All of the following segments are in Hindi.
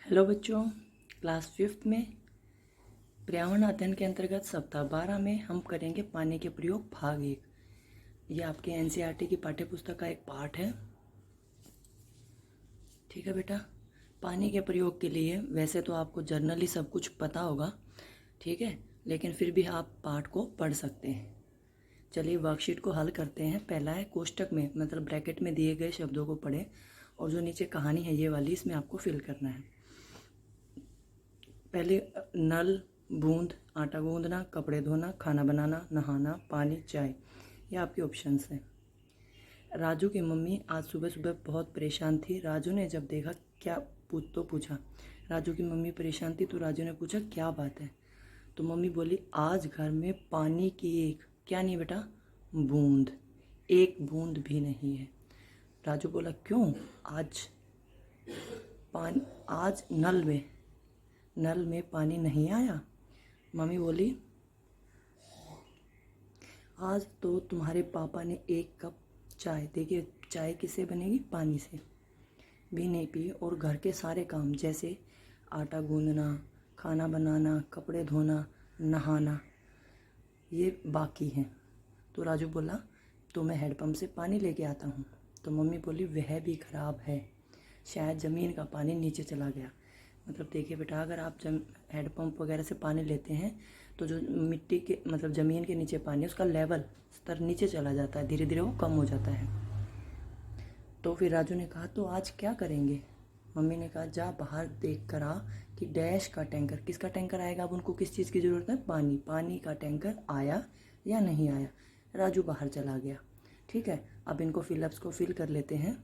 हेलो बच्चों, क्लास 5th में पर्यावरण अध्ययन के अंतर्गत सप्ताह 12 में हम करेंगे पानी के प्रयोग भाग 1। ये आपके एनसीईआरटी की पाठ्य पुस्तक का एक पार्ट है। ठीक है बेटा। पानी के प्रयोग के लिए वैसे तो आपको जर्नली सब कुछ पता होगा, ठीक है, लेकिन फिर भी आप पाठ को पढ़ सकते हैं। चलिए वर्कशीट को हल करते हैं। पहला है कोष्टक में मतलब ब्रैकेट में दिए गए शब्दों को पढ़ें और जो नीचे कहानी है ये वाली, इसमें आपको फिल करना है। पहले नल, बूंद, आटा गूंदना, कपड़े धोना, खाना बनाना, नहाना, पानी, चाय, ये आपके ऑप्शंस हैं। राजू की मम्मी आज सुबह सुबह बहुत परेशान थी। राजू ने जब देखा क्या पूछा। राजू की मम्मी परेशान थी तो राजू ने पूछा क्या बात है। तो मम्मी बोली आज घर में पानी की एक क्या नहीं बेटा, बूंद, एक बूंद भी नहीं है। राजू बोला क्यों, आज नल में पानी नहीं आया। मम्मी बोली आज तो तुम्हारे पापा ने एक कप चाय, देखिए चाय किससे बनेगी, पानी से, भी नहीं पी और घर के सारे काम जैसे आटा गूंदना, खाना बनाना, कपड़े धोना, नहाना ये बाकी हैं। तो राजू बोला तो मैं हैंडपम्प से पानी लेके आता हूँ। तो मम्मी बोली वह भी ख़राब है, शायद ज़मीन का पानी नीचे चला गया। मतलब देखिए बेटा, अगर आप हैंडपम्प वगैरह से पानी लेते हैं तो जो मिट्टी के मतलब ज़मीन के नीचे पानी है उसका लेवल स्तर नीचे चला जाता है, धीरे धीरे वो कम हो जाता है। तो फिर राजू ने कहा तो आज क्या करेंगे। मम्मी ने कहा जा बाहर देख कर आ कि डैश का टैंकर, किसका टैंकर आएगा। अब उनको किस चीज़ की ज़रूरत है, पानी का टैंकर आया या नहीं आया। राजू बाहर चला गया। ठीक है, अब इनको फिलअप्स को फिल कर लेते हैं।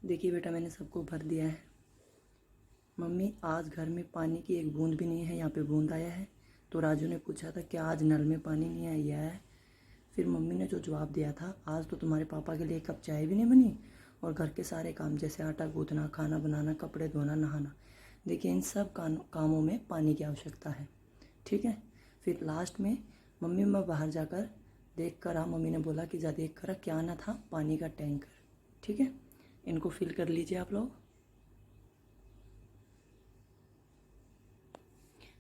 देखिए बेटा मैंने सबको भर दिया है। मम्मी आज घर में पानी की एक बूंद भी नहीं है, यहाँ पे बूंद आया है। तो राजू ने पूछा था क्या आज नल में पानी नहीं आया है। फिर मम्मी ने जो जवाब दिया था आज तो तुम्हारे पापा के लिए एक कप चाय भी नहीं बनी और घर के सारे काम जैसे आटा गूंथना, खाना बनाना, कपड़े धोना, नहाना, देखिए इन सब कामों में पानी की आवश्यकता है। ठीक है। फिर लास्ट में मम्मी मैं बाहर जाकर देख कर आ, मम्मी ने बोला कि जा देख कर क्या आना था, पानी का टैंकर। ठीक है, इनको फिल कर लीजिए आप लोग।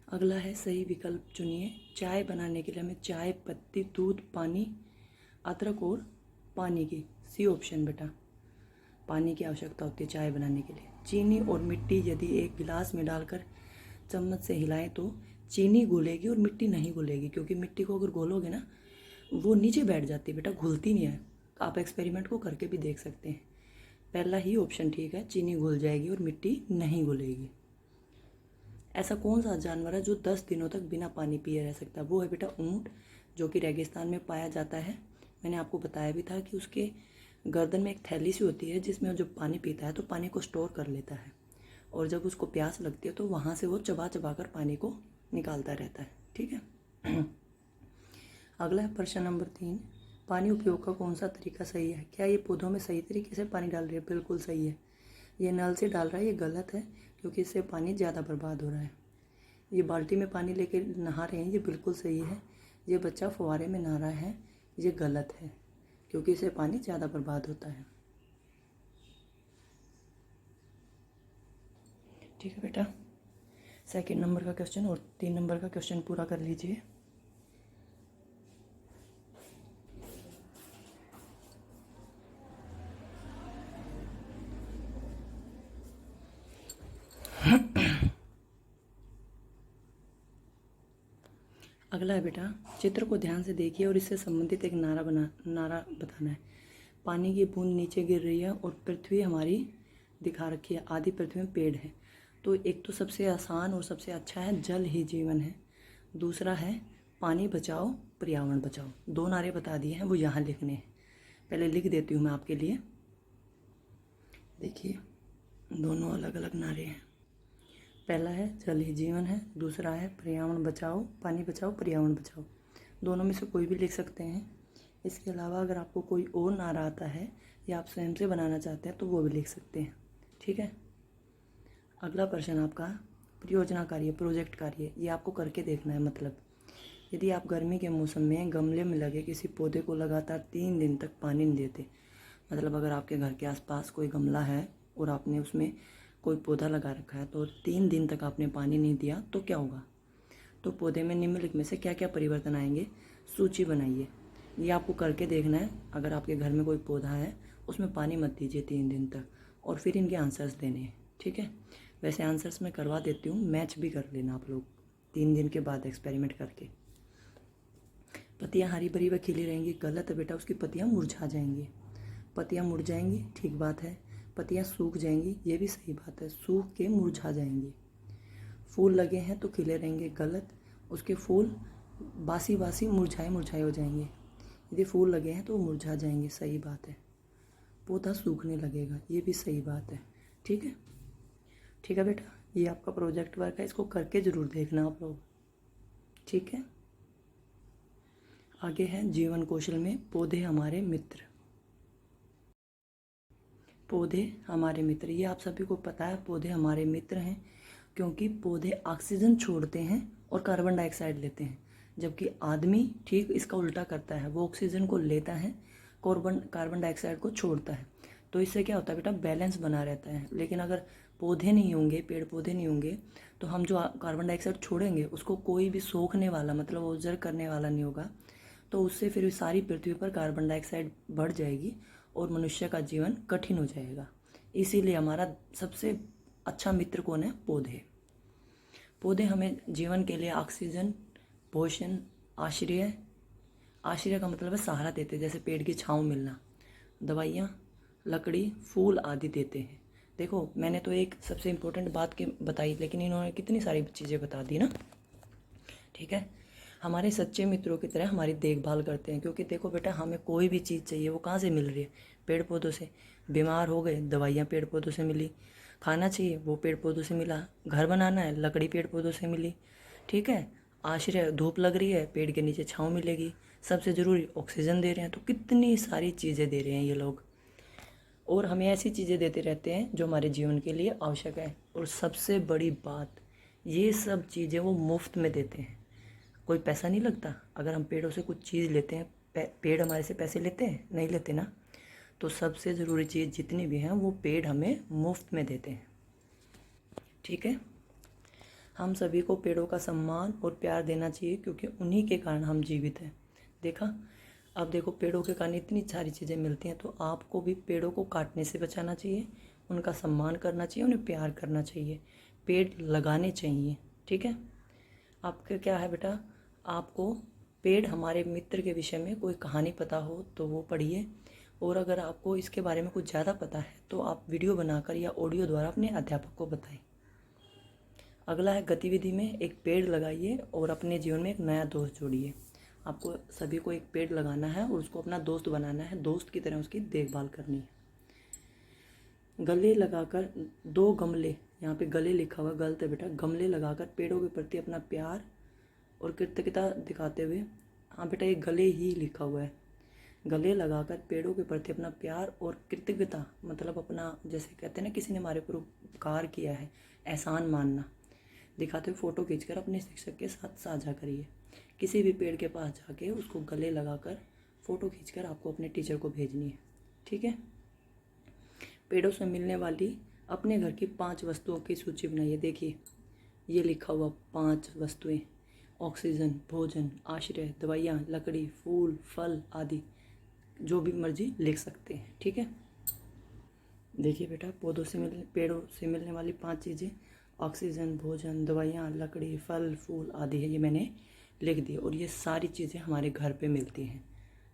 अगला है सही विकल्प चुनिए। चाय बनाने के लिए हमें चाय पत्ती, दूध, पानी, अदरक और पानी की, सी ऑप्शन बेटा, पानी की आवश्यकता होती है चाय बनाने के लिए। चीनी और मिट्टी यदि एक गिलास में डालकर चम्मच से हिलाएं तो चीनी घुलेगी और मिट्टी नहीं घुलेगी, क्योंकि मिट्टी को अगर घोलोगे ना वो नीचे बैठ जाती है बेटा, घुलती नहीं है। आप एक्सपेरिमेंट को करके भी देख सकते हैं। पहला ही ऑप्शन ठीक है, चीनी घुल जाएगी और मिट्टी नहीं घुलेगी। ऐसा कौन सा जानवर है जो 10 दिनों तक बिना पानी पिए रह सकता है, वो है बेटा ऊंट, जो कि रेगिस्तान में पाया जाता है। मैंने आपको बताया भी था कि उसके गर्दन में एक थैली सी होती है जिसमें जब पानी पीता है तो पानी को स्टोर कर लेता है और जब उसको प्यास लगती है तो वहाँ से वो चबा चबा कर पानी को निकालता रहता है। ठीक है। अगला है प्रश्न नंबर 3, पानी उपयोग का कौन सा तरीका सही है। क्या ये पौधों में सही तरीके से पानी डाल रही है, बिल्कुल सही है। ये नल से डाल रहा है, ये गलत है क्योंकि इससे पानी ज़्यादा बर्बाद हो रहा है। ये बाल्टी में पानी लेके नहा रहे हैं, ये बिल्कुल सही है। ये बच्चा फुहारे में नहा रहा है, ये गलत है क्योंकि इससे पानी ज़्यादा बर्बाद होता है। ठीक है बेटा, सेकंड नंबर का क्वेश्चन और 3 नंबर का क्वेश्चन पूरा कर लीजिए। अगला है बेटा, चित्र को ध्यान से देखिए और इससे संबंधित एक नारा बताना है। पानी की बूंद नीचे गिर रही है और पृथ्वी हमारी दिखा रखी है, आधी पृथ्वी में पेड़ है। तो एक तो सबसे आसान और सबसे अच्छा है जल ही जीवन है। दूसरा है पानी बचाओ पर्यावरण बचाओ। 2 नारे बता दिए हैं, वो यहाँ लिखने हैं। पहले लिख देती हूँ मैं आपके लिए, देखिए दोनों अलग अलग नारे हैं। पहला है जल ही जीवन है, दूसरा है पर्यावरण बचाओ, पानी बचाओ पर्यावरण बचाओ। दोनों में से कोई भी लिख सकते हैं। इसके अलावा अगर आपको कोई और नारा आता है या आप स्वयं से बनाना चाहते हैं तो वो भी लिख सकते हैं। ठीक है। अगला प्रश्न आपका परियोजना कार्य, प्रोजेक्ट कार्य, ये आपको करके देखना है। मतलब यदि आप गर्मी के मौसम में गमले में लगे किसी पौधे को लगातार 3 दिन तक पानी नहीं देते, मतलब अगर आपके घर के आसपास कोई गमला है और आपने उसमें कोई पौधा लगा रखा है तो 3 दिन तक आपने पानी नहीं दिया तो क्या होगा? तो पौधे में निम्नलिखित में से क्या क्या परिवर्तन आएंगे, सूची बनाइए। ये आपको करके देखना है। अगर आपके घर में कोई पौधा है उसमें पानी मत दीजिए 3 दिन तक, और फिर इनके आंसर्स देने हैं, ठीक है। वैसे आंसर्स मैं करवा देती हूँ, मैच भी कर लेना आप लोग 3 दिन के बाद एक्सपेरिमेंट करके। पत्तियाँ हरी भरी व खिली रहेंगी, गलत है बेटा, उसकी पत्तियाँ मुरझा जाएंगी। पत्तियाँ मुड़ जाएंगी, ठीक बात है। पत्तियाँ सूख जाएंगी, ये भी सही बात है, सूख के मुरझा जाएंगी। फूल लगे हैं तो खिले रहेंगे, गलत, उसके फूल बासी बासी मुरझाए मुरझाए हो जाएंगे। यदि फूल लगे हैं तो मुरझा जाएंगे, सही बात है। पौधा सूखने लगेगा, ये भी सही बात है, ठीक है। ठीक है बेटा, ये आपका प्रोजेक्ट वर्क है, इसको करके ज़रूर देखना आप लोग, ठीक है। आगे है जीवन कौशल में पौधे हमारे मित्र। पौधे हमारे मित्र, ये आप सभी को पता है, पौधे हमारे मित्र हैं क्योंकि पौधे ऑक्सीजन छोड़ते हैं और कार्बन डाइऑक्साइड लेते हैं, जबकि आदमी ठीक इसका उल्टा करता है, वो ऑक्सीजन को लेता है, कार्बन डाइऑक्साइड को छोड़ता है। तो इससे क्या होता है बेटा, बैलेंस बना रहता है। लेकिन अगर पौधे नहीं होंगे, पेड़ पौधे नहीं होंगे, तो हम जो कार्बन डाइऑक्साइड छोड़ेंगे उसको कोई भी सोखने वाला, मतलब ऑब्जर्व करने वाला नहीं होगा। तो उससे फिर सारी पृथ्वी पर कार्बन डाइऑक्साइड बढ़ जाएगी और मनुष्य का जीवन कठिन हो जाएगा। इसीलिए हमारा सबसे अच्छा मित्र कौन है? पौधे। पौधे हमें जीवन के लिए ऑक्सीजन, भोजन, आश्रय, आश्रय का मतलब है सहारा देते हैं, जैसे पेड़ की छांव मिलना, दवाइयाँ, लकड़ी, फूल आदि देते हैं। देखो मैंने तो एक सबसे इम्पोर्टेंट बात की बताई, लेकिन इन्होंने कितनी सारी चीज़ें बता दी ना, ठीक है। हमारे सच्चे मित्रों की तरह हमारी देखभाल करते हैं, क्योंकि देखो बेटा, हमें कोई भी चीज़ चाहिए वो कहाँ से मिल रही है? पेड़ पौधों से। बीमार हो गए, दवाइयाँ पेड़ पौधों से मिली। खाना चाहिए, वो पेड़ पौधों से मिला। घर बनाना है, लकड़ी पेड़ पौधों से मिली, ठीक है। आश्रय, धूप लग रही है, पेड़ के नीचे छाँव मिलेगी। सबसे ज़रूरी ऑक्सीजन दे रहे हैं। तो कितनी सारी चीज़ें दे रहे हैं ये लोग, और हमें ऐसी चीज़ें देते रहते हैं जो हमारे जीवन के लिए आवश्यक है। और सबसे बड़ी बात, ये सब चीज़ें वो मुफ्त में देते हैं, कोई पैसा नहीं लगता। अगर हम पेड़ों से कुछ चीज़ लेते हैं, पेड़ हमारे से पैसे लेते हैं? नहीं लेते ना। तो सबसे ज़रूरी चीज़ जितनी भी हैं वो पेड़ हमें मुफ्त में देते हैं, ठीक है। हम सभी को पेड़ों का सम्मान और प्यार देना चाहिए, क्योंकि उन्हीं के कारण हम जीवित हैं। देखा, अब देखो पेड़ों के कारण इतनी सारी चीज़ें मिलती हैं, तो आपको भी पेड़ों को काटने से बचाना चाहिए, उनका सम्मान करना चाहिए, उन्हें प्यार करना चाहिए, पेड़ लगाने चाहिए, ठीक है। आपका क्या है बेटा, आपको पेड़ हमारे मित्र के विषय में कोई कहानी पता हो तो वो पढ़िए, और अगर आपको इसके बारे में कुछ ज़्यादा पता है तो आप वीडियो बनाकर या ऑडियो द्वारा अपने अध्यापक को बताएं। अगला है गतिविधि में एक पेड़ लगाइए और अपने जीवन में एक नया दोस्त जोड़िए। आपको सभी को एक पेड़ लगाना है और उसको अपना दोस्त बनाना है, दोस्त की तरह उसकी देखभाल करनी है। गले लगाकर 2 गमले, यहाँ पे गले लिखा हुआ, गलत है बेटा, गमले लगाकर पेड़ों के प्रति अपना प्यार और कृतज्ञता दिखाते हुए, हाँ बेटा ये गले ही लिखा हुआ है, गले लगाकर पेड़ों के प्रति अपना प्यार और कृतज्ञता, मतलब अपना, जैसे कहते हैं ना किसी ने हमारे ऊपर उपकार किया है, एहसान मानना, दिखाते हुए फ़ोटो खींचकर अपने शिक्षक के साथ साझा करिए। किसी भी पेड़ के पास जाके उसको गले लगाकर फ़ोटो खींचकर आपको अपने टीचर को भेजनी है, ठीक है। पेड़ों से मिलने वाली अपने घर की 5 वस्तुओं की सूची बनाइए। देखिए ये लिखा हुआ 5 वस्तुएं, ऑक्सीजन, भोजन, आश्रय, दवाइयाँ, लकड़ी, फूल, फल आदि, जो भी मर्जी लिख सकते हैं, ठीक है। देखिए बेटा, पेड़ों से मिलने वाली 5 चीज़ें, ऑक्सीजन, भोजन, दवाइयाँ, लकड़ी, फल, फूल आदि है, ये मैंने लिख दी। और ये सारी चीज़ें हमारे घर पे मिलती हैं,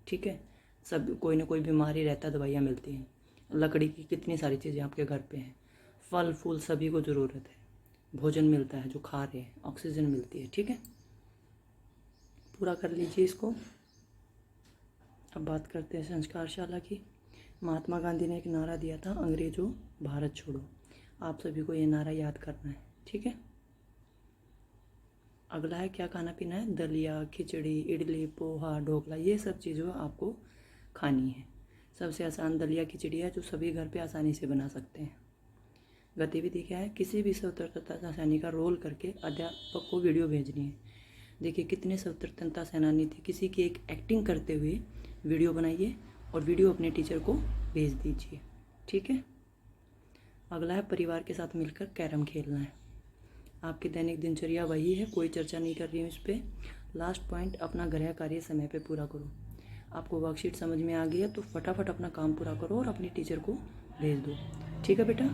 ठीक है। सब कोई ना कोई बीमारी रहता है, दवाइयाँ मिलती हैं। लकड़ी की कितनी सारी चीज़ें आपके घर पे हैं। फल फूल सभी को ज़रूरत है, भोजन मिलता है जो खा रहे हैं, ऑक्सीजन मिलती है, ठीक है। पूरा कर लीजिए इसको। अब बात करते हैं संस्कारशाला की। महात्मा गांधी ने एक नारा दिया था, अंग्रेजों भारत छोड़ो। आप सभी को ये नारा याद करना है, ठीक है। अगला है क्या खाना पीना है, दलिया, खिचड़ी, इडली, पोहा, ढोकला, ये सब चीज़ें आपको खानी है। सबसे आसान दलिया खिचड़ी है, जो सभी घर पे आसानी से बना सकते हैं। गतिविधि क्या है, किसी भी स्वतंत्रता सेनानी का रोल करके अध्यापक को वीडियो भेजनी है। देखिए कितने स्वतंत्रता सेनानी थे, किसी की एक एक्टिंग करते हुए वीडियो बनाइए और वीडियो अपने टीचर को भेज दीजिए, ठीक है। अगला है परिवार के साथ मिलकर कैरम खेलना है। आपकी दैनिक दिनचर्या वही है, कोई चर्चा नहीं कर रही हूँ इस पर। लास्ट पॉइंट, अपना गृह कार्य समय पे पूरा करो। आपको वर्कशीट समझ में आ गई है तो फटाफट अपना काम पूरा करो और अपनी टीचर को भेज दो। ठीक है बेटा,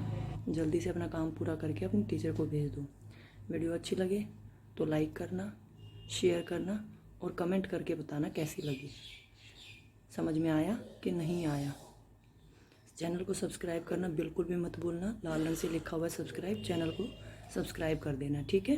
जल्दी से अपना काम पूरा करके अपनी टीचर को भेज दो। वीडियो अच्छी लगे तो लाइक करना, शेयर करना और कमेंट करके बताना कैसी लगी, समझ में आया कि नहीं आया। चैनल को सब्सक्राइब करना बिल्कुल भी मत भूलना, लाल रंग से लिखा हुआ है सब्सक्राइब, चैनल को सब्सक्राइब कर देना। ठीक है।